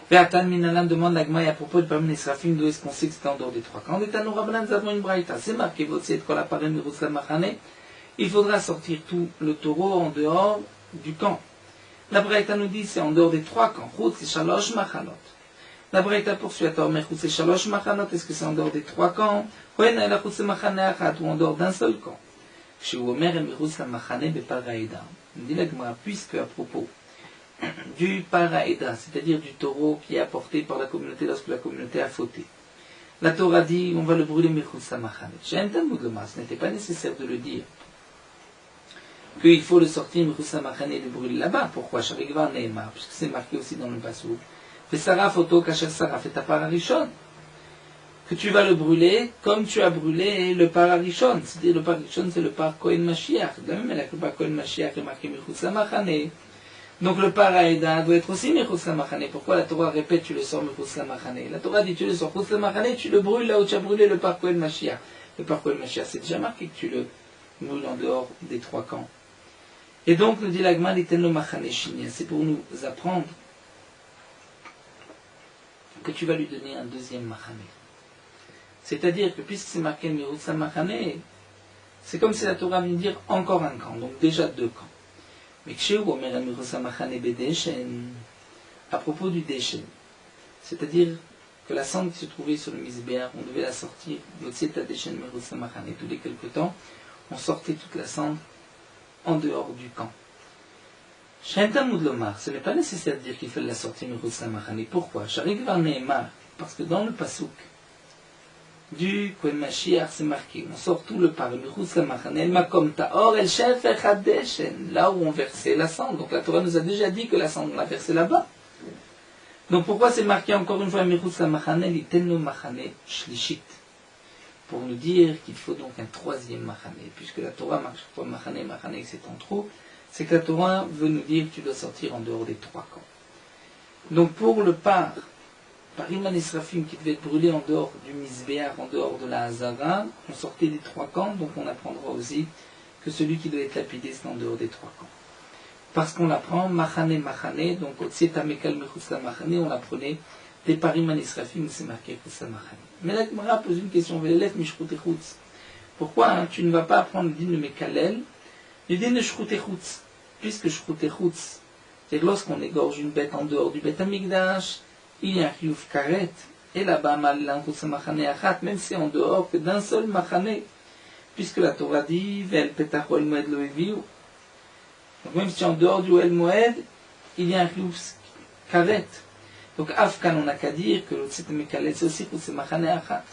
Ve'atan Minalan demande l'Agma à propos de Pariman Israfim, d'où est-ce qu'on sait que c'était en dehors des 3 camps. En État Nourabanan, nous avons une braïta, c'est marqué, Votziet Kol Aparim Yerushalayim Machane, il faudra sortir tout le taureau en dehors du camp. La Braïta nous dit c'est en dehors des 3 camps. Chutz et Shalosh Machanot. La Braïta poursuit à Tormer Chutz et Shalosh Machanot. Est-ce que c'est en dehors des 3 camps? Ou en dehors d'un seul camp. Chez Omer et Miruz la Machane be Paraïda. On dit la Gemara, puisque à propos du Paraïda, c'est-à-dire du taureau qui est apporté par la communauté lorsque la communauté a fauté. La Torah dit on va le brûler Miruz la Machane. J'ai un temps de ce n'était pas nécessaire de le dire. Qu'il faut le sortir, Mirus Machan et le brûler là-bas. Pourquoi? Sharigva Neymar, puisque c'est marqué aussi dans le Passouk. Fais Saraf Oto Kachel Saraf et ta Pararishon. Que tu vas le brûler comme tu as brûlé le Pararishon. C'est-à-dire le Pararishon, c'est le Par Kohen Mashiach. De la même manière que le Par Kohen Mashiach est marqué Mirus Machan. Donc le Paraïda doit être aussi Mirus Machan. Pourquoi la Torah répète tu le sors Mirus Machan? La Torah dit tu le sors Mirus Machan, tu le brûles là où tu as brûlé le Par Kohen Mashiach. Le Par Kohen Mashiach, c'est déjà marqué que tu le brûles en dehors des 3 camps. Et donc, nous dit l'Agma, c'est pour nous apprendre que tu vas lui donner un deuxième machane. C'est-à-dire que puisque c'est marqué Mirutza Machane, c'est comme si la Torah vient dire encore un camp, donc déjà 2 camps. Mais à propos du Deshen, c'est-à-dire que la cendre qui se trouvait sur le Misbéar, on devait la sortir, tous les quelques temps, on sortait toute la cendre en dehors du camp. Ce n'est pas nécessaire de dire qu'il fallait la sortir Mirutz Machane. Pourquoi? Parce que dans le Passouk du Kohen Mashiach, c'est marqué, on sort tout le par Mirutz Machane, el makom ta'or, el shefech hadeshen, là où on versait la cendre. Donc la Torah nous a déjà dit que la cendre, on l'a versée là-bas. Donc pourquoi c'est marqué encore une fois Mirutz Machane, l'itenno Machane shlishit? Pour nous dire qu'il faut donc un 3e Machane, puisque la Torah marche pour Machane, c'est en trop, c'est que la Torah veut nous dire que tu dois sortir en dehors des 3 camps. Donc pour le Pariman Israfim qui devait être brûlé en dehors du Misbéar, en dehors de la Hazara, on sortait des 3 camps, donc on apprendra aussi que celui qui doit être lapidé, c'est en dehors des 3 camps. Parce qu'on apprend Machane, donc Otsieta Mekal Mechusla Machane, on l'apprenait des Pariman Israfim, c'est marqué Mechusla Machane. Mais la Gemara pose une question, pourquoi tu ne vas pas apprendre le din de Mekalel, le din de Shroutechutz, puisque Shroutechutz, c'est lorsqu'on égorge une bête en dehors du Bet Amigdash, il y a un Riouf Karet, et là-bas, même si c'est en dehors que d'un seul Machane, puisque la Torah dit, Vel Petach Oel Moed Lo Eviu. Donc même si c'est en dehors du Oel Moed, il y a un Riouf Karet. Donc Afkan, on n'a qu'à dire que l'autre c'est Mekalel, c'est aussi pour ce Machane Achat.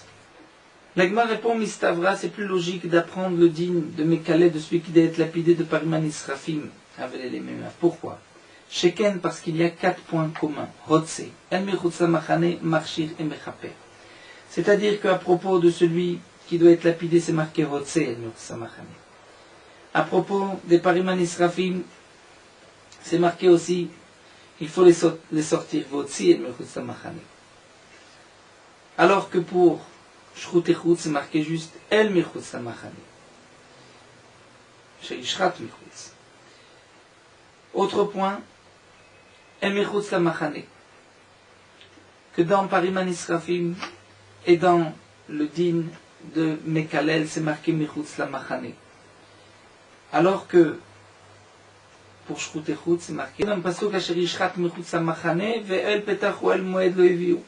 L'Agma répond, Mistavra, c'est plus logique d'apprendre le din de Mekalel, de celui qui doit être lapidé de Pariman Israfim, avec les mêmes. Pourquoi? Sheken, parce qu'il y a 4 points communs. Rotse, El Mechutza Machane, Marchir et Mechaper. C'est-à-dire qu'à propos de celui qui doit être lapidé, c'est marqué Rotse, El Mechutza Machane. À propos des Pariman Israfim, c'est marqué aussi, il faut les sortir, Votsi El Mechutza Machane. Alors que pour Shroutechutz, c'est marqué juste El Mechutza Machane. Chez Ishrat Mechutz. Autre point, El Mechutza Machane. Que dans Pariman Israfim et dans le din de Mekalel, c'est marqué Mechutza Machane. Alors que pour Shroutechutz, c'est marqué dans le pasuk Asher Ishrat Mechutza Machane ve'el petach oel moed lo eviu.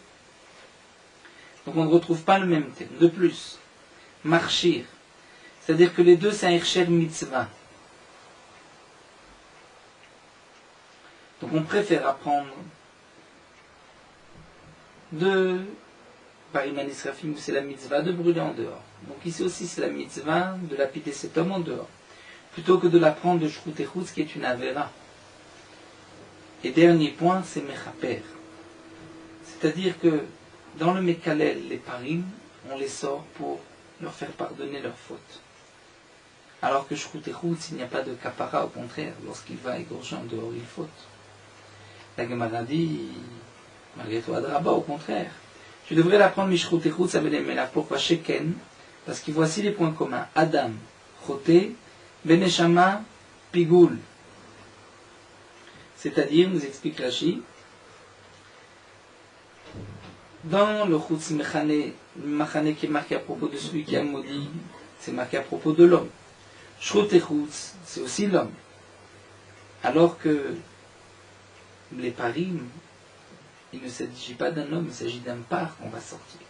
Donc on ne retrouve pas le même terme. De plus, Marchir, c'est-à-dire que les deux c'est un Hersher Mitzvah. Donc on préfère apprendre de Pariman Israfim, c'est la mitzvah de brûler en dehors. Donc ici aussi c'est la mitzvah de lapider cet homme en dehors, plutôt que de l'apprendre de Shroutechutz qui est une avera. Et dernier point, c'est Mechaper. C'est-à-dire que dans le Mekalel, les Parim, on les sort pour leur faire pardonner leurs fautes. Alors que Shrout et Chutz, il n'y a pas de kapara, au contraire, lorsqu'il va égorger en dehors, il faute. La Gemara dit, malgré tout, Adraba, au contraire. Tu devrais l'apprendre Mishrout et Chutz, ça veut dire, mais là, pourquoi Sheken? Parce que voici les points communs. Adam, Choté, Beneshama, Pigoul. C'est-à-dire, nous explique Rashi, dans le Chutz Mechane, le Machane qui est marqué à propos de celui qui a maudit, c'est marqué à propos de l'homme. Shrout et Chutz, c'est aussi l'homme. Alors que les parim, il ne s'agit pas d'un homme, il s'agit d'un par qu'on va sortir.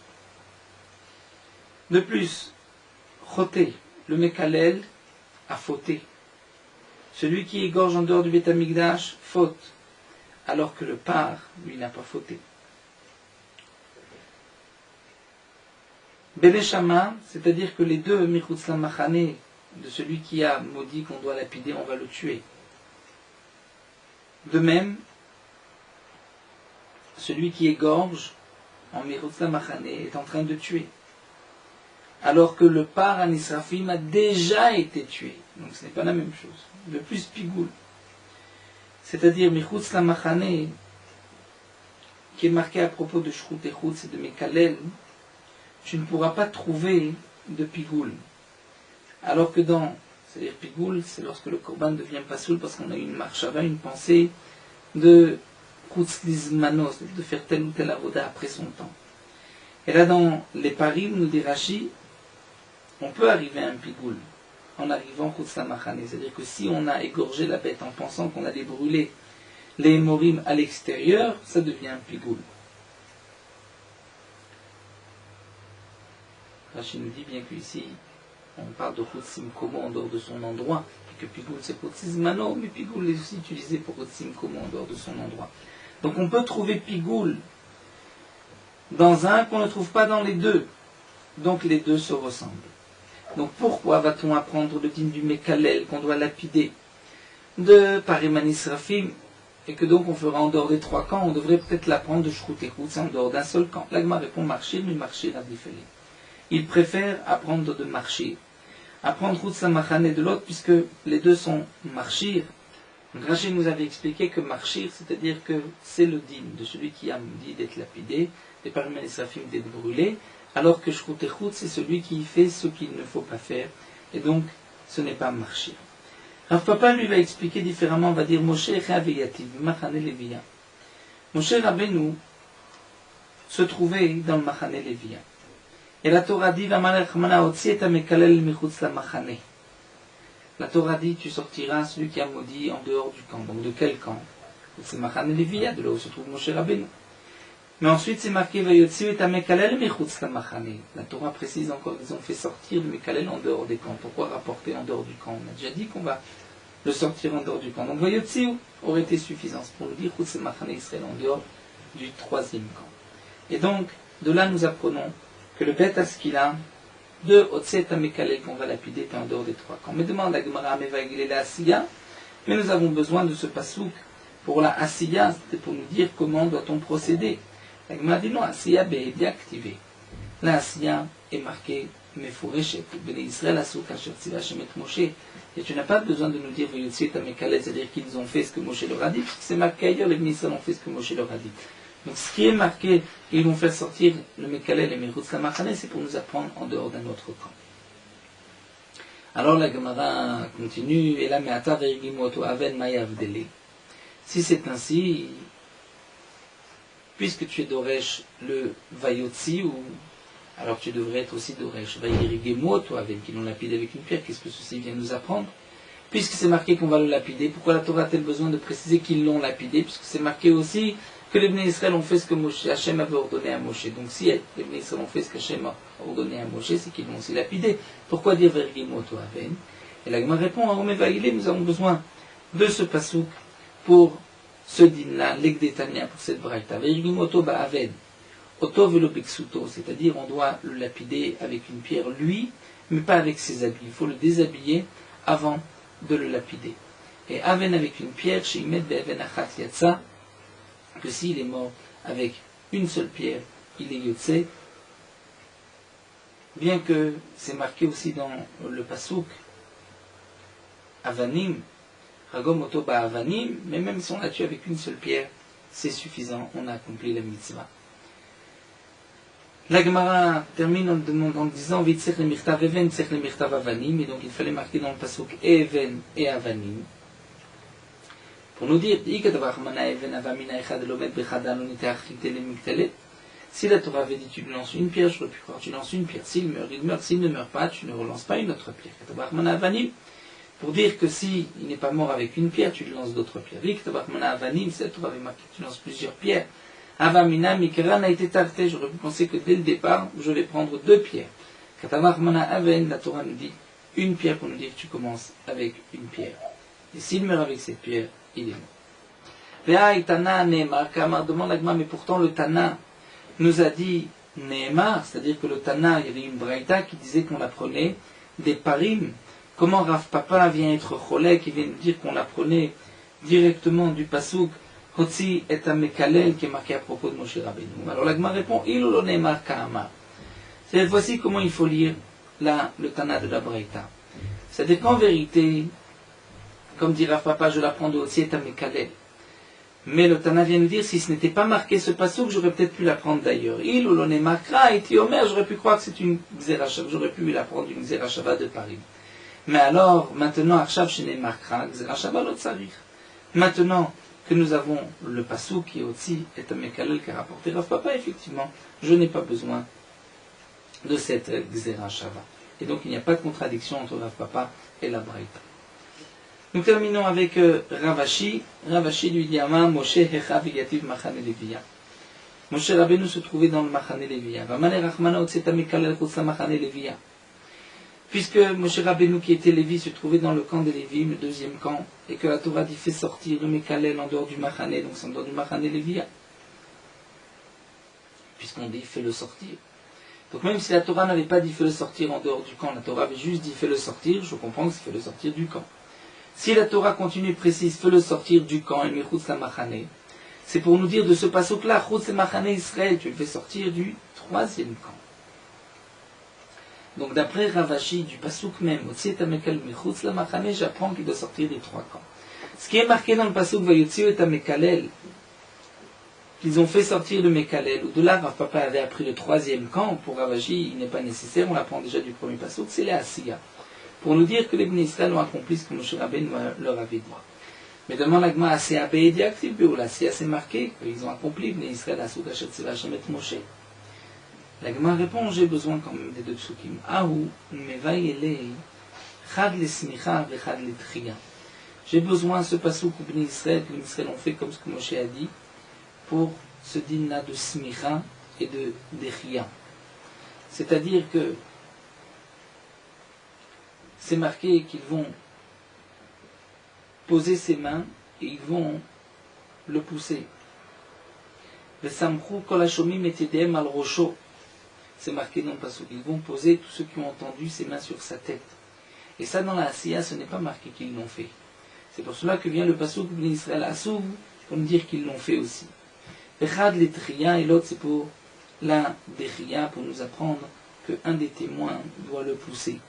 De plus, Choté, le Mekalel, a fauté. Celui qui égorge en dehors du Beth Amikdash, faute. Alors que le par, lui, n'a pas fauté. Beneshama, c'est-à-dire que les deux Michutz Lamachane, de celui qui a maudit qu'on doit lapider, on va le tuer. De même, celui qui égorge en Michutz Lamachane est en train de tuer. Alors que le par en Israfim a déjà été tué. Donc ce n'est pas la même chose. De plus, Pigoul. C'est-à-dire Michutz Lamachane, qui est marqué à propos de Shrout et Chutz et de Mekalel, tu ne pourras pas trouver de Pigoul. Alors que c'est-à-dire Pigoul, c'est lorsque le Korban devient pasoul parce qu'on a une marchava, une pensée de Chutz Lizmanos, de faire tel ou tel avoda après son temps. Et là, dans les parim, nous dit Rashi, on peut arriver à un Pigoul en arrivant Chutz Lamachane. C'est-à-dire que si on a égorgé la bête en pensant qu'on allait brûler les hémorim à l'extérieur, ça devient un Pigoul. Rashi nous dit bien qu'ici, on parle de Chutzim Komo en dehors de son endroit, et que Pigoul c'est Chutzim Mano, mais Pigoul est aussi utilisé pour Chutzim Komo en dehors de son endroit. Donc on peut trouver Pigoul dans un qu'on ne trouve pas dans les deux. Donc les deux se ressemblent. Donc pourquoi va-t-on apprendre le dîme du Mekalel qu'on doit lapider de Pariman Israfim, et que donc on fera en dehors des trois camps? On devrait peut-être l'apprendre de Shrout et Chutz en dehors d'un seul camp. L'Agma répond marcher, mais marcher Rabbi Félé. Il préfère apprendre de marcher. Apprendre Chutz Lamachane de l'autre, puisque les deux sont marchir. Rashi nous avait expliqué que marchir, c'est-à-dire que c'est le dîme de celui qui a dit d'être lapidé, des Pariman Israfim d'être brûlé, alors que Shrout et Chutz, c'est celui qui fait ce qu'il ne faut pas faire, et donc ce n'est pas marcher. Rav Papa lui va expliquer différemment, on va dire Moshe Chaveyativ, Machane Levia. Moshe Rabbeinu se trouvait dans le Machane Levia. Et la Torah dit, la Torah dit, tu sortiras celui qui a maudit en dehors du camp. Donc de quel camp? C'est Machane Levia, de là où se trouve Moshe Rabbeinu. Mais ensuite c'est marqué, la Torah précise encore, ils ont fait sortir le Mekalel en dehors des camps. Pourquoi rapporter en dehors du camp? On a déjà dit qu'on va le sortir en dehors du camp. Donc Vayotziu aurait été suffisant pour nous dire que c'est Machane Israël en dehors du troisième camp. Et donc, de là nous apprenons que le Bet Askila de Otset Mekalel qu'on va lapider est en dehors des trois camps. Mais demande à Gemara, mais va égaler la Asiya. Mais nous avons besoin de ce pasouk pour la Asiya, c'était pour nous dire comment doit-on procéder. La Gemara dit non, Asiya est activé. La Asiya est marquée Mefureshet, Bnei Israël Asuk Asher Tzila Shemet Moshe. Et tu n'as pas besoin de nous dire Vayotziet Mekalel, c'est-à-dire qu'ils ont fait ce que Moshe leur a dit, puisque c'est marqué ailleurs, les Bnei Israël ont fait ce que Moshe leur a dit. Donc ce qui est marqué, ils vont faire sortir le Mekalel et Michutz Lamachane, c'est pour nous apprendre en dehors d'un autre camp. Alors la Gemara continue, et la Me'ata Vergimoto Aven Mayavdele. Si c'est ainsi, puisque tu es d'Oresh le Vayotzi, alors tu devrais être aussi d'Oresh Vayirigimoto Aven, qui l'ont lapidé avec une pierre. Qu'est-ce que ceci vient nous apprendre? Puisque c'est marqué qu'on va le lapider, pourquoi la Torah a-t-elle besoin de préciser qu'ils l'ont lapidé? Puisque c'est marqué aussi que les Bnei Israël ont fait ce que Hachem avait ordonné à Moshe. Donc si les Bnei Israël ont fait ce que Hachem a ordonné à Moshe, c'est qu'ils l'ont aussi lapidé. Pourquoi dire Vergimoto Aven? Et la Gemara répond, à Omevaïle, nous avons besoin de ce pasouk pour ce din-là, l'Egdetania, pour cette braïta. Vergimoto Ba'aven, Oto velo Beksuto, c'est-à-dire on doit le lapider avec une pierre, lui, mais pas avec ses habits. Il faut le déshabiller avant de le lapider. Et Aven avec une pierre, chez Imed Be'aven Achat Yatsa, que s'il est mort avec une seule pierre, il est Yotse, bien que c'est marqué aussi dans le Pasouk Avanim, Ragom Otoba Avanim, mais même si on l'a tué avec une seule pierre, c'est suffisant, on a accompli la mitzvah. La Gemara termine en disant Vitsech le mirtav even, tsech le mirtav avanim, et donc il fallait marquer dans le pasuk even et avanim. Pour nous dire, si la Torah avait dit tu lances une pierre, j'aurais pu croire tu lances une pierre. S'il meurt, il meurt. S'il ne meurt pas, tu ne relances pas une autre pierre. Pour dire que s'il n'est pas mort avec une pierre, tu lui lances d'autres pierres. Si la Torah avait marqué tu lances plusieurs pierres, Avamina Mikeran a été tarté, j'aurais pu penser que dès le départ, je vais prendre deux pierres. La Torah nous dit une pierre pour nous dire que tu commences avec une pierre. Et s'il meurt avec cette pierre, il est mort. Demande l'agma, mais pourtant le Tana nous a dit Nehemar, c'est-à-dire que le Tana, il y avait une braïta qui disait qu'on apprenait des parim. Comment Rav Papa vient être cholek, qui vient nous dire qu'on l'apprenait directement du pasouk Hotzi et Amekalel, qui est marqué à propos de Moshe Rabbeinu. Alors l'agma répond Il ou lo Nehemar Ka'amar. Voici comment il faut lire le Tana de la braïta. C'est-à-dire qu'en vérité, comme dit Rav Papa, je l'apprends de Hotzi et Amekalel. Mais le Tana vient nous dire, si ce n'était pas marqué ce passouk, j'aurais peut-être pu l'apprendre d'ailleurs. Il ou l'on est makra, et Omer, j'aurais pu croire que c'est une xerashava, j'aurais pu l'apprendre une xerashava de Paris. Mais alors, maintenant, Arshav chez makra, xerashava l'otsarir. Maintenant que nous avons le passouk qui est aussi est un mekalel qui a rapporté Rav Papa, effectivement, je n'ai pas besoin de cette xerashava. Et donc, il n'y a pas de contradiction entre Rav Papa et la braïta. Nous terminons avec Ravashi. Ravashi lui dit Ama Moshe Hecha Vigativ Machane Levia. Moshe Rabbeinu se trouvait dans le Machane Levia. Vamane Rachmana Otseta Mekalel Chutza Machane Levia. Puisque Moshe Rabbeinu qui était Lévi se trouvait dans le camp des Lévim, le deuxième camp, et que la Torah dit fait sortir le Mekalel en dehors du Machane, donc c'est en dehors du Machane Levia. Puisqu'on dit fait le sortir. Donc même si la Torah n'avait pas dit fait le sortir en dehors du camp, la Torah avait juste dit fait le sortir, je comprends que c'est fait le sortir du camp. Si la Torah continue précise, fais-le sortir du camp, et Mechutz Machane, c'est pour nous dire de ce passouk-là, Chutz Machane Israël, tu le fais sortir du troisième camp. Donc d'après Ravashi, du passouk même, Otziet Amekalel Mechutz Machane, j'apprends qu'il doit sortir des trois camps. Ce qui est marqué dans le passouk Vayotziu et Amekalel, qu'ils ont fait sortir le Mekalel, ou de là, Rav Papa avait appris le troisième camp, pour Ravashi, il n'est pas nécessaire, on l'apprend déjà du premier passouk, c'est les Asiya. Pour nous dire que les Bnei Israël ont accompli ce que Moshe Rabbeinu leur avait dit. Mais demande l'agma assez abédi actif, là c'est assez marqué qu'ils ont accompli Bnei Israël à Souk Hachet Tzeva Hashem et Moshe. L'agma répond j'ai besoin quand même des deux psukim. Ahu mevay elei chad le smicha ve chad le tchia. J'ai besoin ce passouk où Bnei Israël, que les Israël ont fait comme ce que Moshe a dit, pour ce din-là de smicha et de dechia. C'est-à-dire que c'est marqué qu'ils vont poser ses mains et ils vont le pousser. C'est marqué dans le passouk. Ils vont poser, tous ceux qui ont entendu, ses mains sur sa tête. Et ça, dans la Asiya, ce n'est pas marqué qu'ils l'ont fait. C'est pour cela que vient le passouk de Israël Assoub pour nous dire qu'ils l'ont fait aussi. Echad les triya et l'autre c'est pour la dechia, pour nous apprendre qu'un des témoins doit le pousser.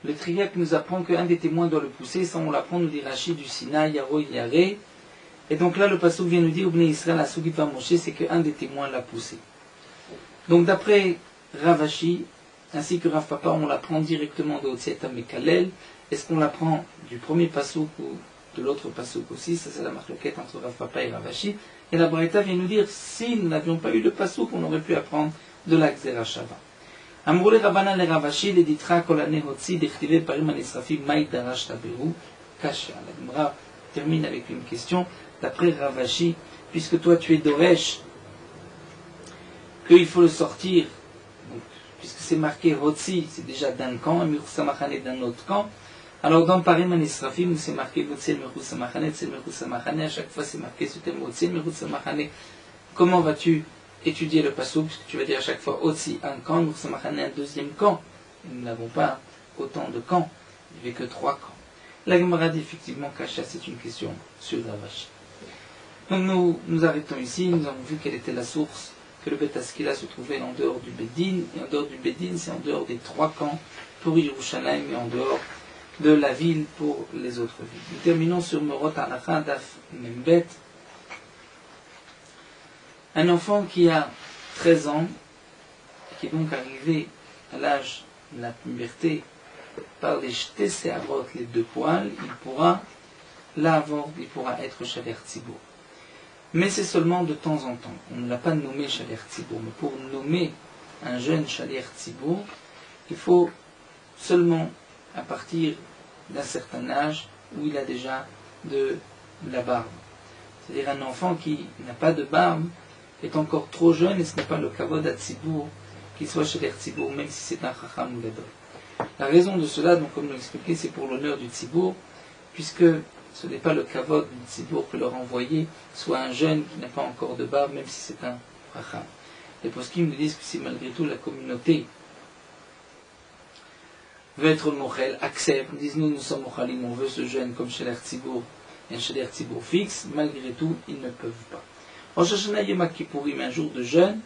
Le triac nous apprend qu'un des témoins doit le pousser, ça on l'apprend, nous dit Rachid du Sinaï, Yaro, Yaré. Et donc là, le passouk vient nous dire, Bnei Israël, Asugit Moshe, c'est qu'un des témoins l'a poussé. Donc d'après Ravashi, ainsi que Rav Papa, on l'apprend directement de Hotziet Amekalel. Est-ce qu'on l'apprend du premier passouk ou de l'autre passouk aussi? Ça c'est la marloquette entre Rav Papa et Ravashi. Et la Braïta vient nous dire, si nous n'avions pas eu le passouk, on aurait pu apprendre de la Xerashava. Amroule Rabbanan le Ravashi, le ditra kolane hotzi, d'echtive parim anisrafim, maï darash taberu, kasha. La Gemara termine avec une question, d'après Ravashi, puisque toi tu es Doresh, qu'il faut le sortir, donc, puisque c'est marqué hotzi, c'est déjà d'un camp, et Mechutz d'un autre camp, alors dans parim anisrafim, où c'est marqué hotzi, Mechutz Samachane, à chaque fois c'est marqué ce terme hotzi, Mechutz Samachane. Comment vas-tu étudier le passouk, puisque tu vas dire à chaque fois aussi un camp, nous sommes un deuxième camp. Nous n'avons pas autant de camps, il n'y avait que 3 camps. La Gemara dit effectivement qu'Acha c'est une question sur Ravashi. Donc nous arrêtons ici, nous avons vu quelle était la source, que le Beth Askila se trouvait en dehors du Bédine, et en dehors du Bédine c'est en dehors des 3 camps pour Yerushalayim et en dehors de la ville pour les autres villes. Nous terminons sur Morot Halacha Daf Membet. Un enfant qui a 13 ans, qui est donc arrivé à l'âge de la puberté par les jetés séarot, les deux poils, il pourra être Shaler Tzibour. Mais c'est seulement de temps en temps. On ne l'a pas nommé Shaler Tzibour. Mais pour nommer un jeune Shaler Tzibour, il faut seulement à partir d'un certain âge où il a déjà de la barbe. C'est-à-dire un enfant qui n'a pas de barbe est encore trop jeune et ce n'est pas le kavod à Tzibour qu'il soit Shaler Tzibour, même si c'est un Chacham ou Gadol. La raison de cela, donc, comme nous l'expliqué, c'est pour l'honneur du Tzibour, puisque ce n'est pas le kavod du Tzibour que leur envoyer soit un jeune qui n'a pas encore de barbe, même si c'est un Chacham. Les poskim nous disent que si malgré tout la communauté veut être mochel, accepte, disent nous sommes mochalim, on veut ce jeune comme Shaler Tzibour, et un Shaler Tzibour fixe, malgré tout, ils ne peuvent pas. Rosh Hashanah Yom Kippourim, un jour de jeûne,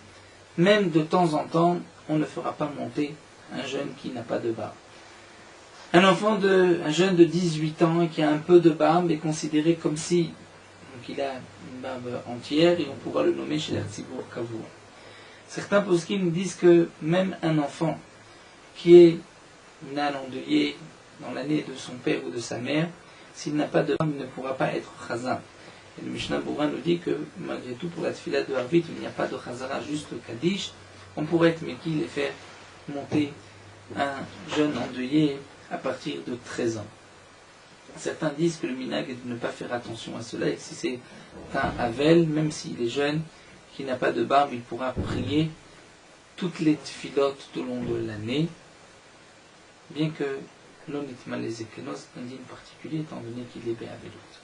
même de temps en temps, on ne fera pas monter un jeune qui n'a pas de barbe. Un jeune de 18 ans qui a un peu de barbe est considéré comme si donc il a une barbe entière et on pourra le nommer Shaler Tzibour Kavua. Certains poskim disent que même un enfant qui est nan endeuillé dans l'année de son père ou de sa mère, s'il n'a pas de barbe, il ne pourra pas être chazan. Et le Mishnah Boura nous dit que malgré tout pour la tefila de Harvit, il n'y a pas de chazara, juste le Kaddish. On pourrait être Mekil et faire monter un jeune endeuillé à partir de 13 ans. Certains disent que le minag est de ne pas faire attention à cela et que si c'est un Havel, même s'il est jeune, qui n'a pas de barbe, il pourra prier toutes les tfilotes tout au long de l'année, bien que l'on ait mal les ékenos, un digne particulier étant donné qu'il est béaveloute.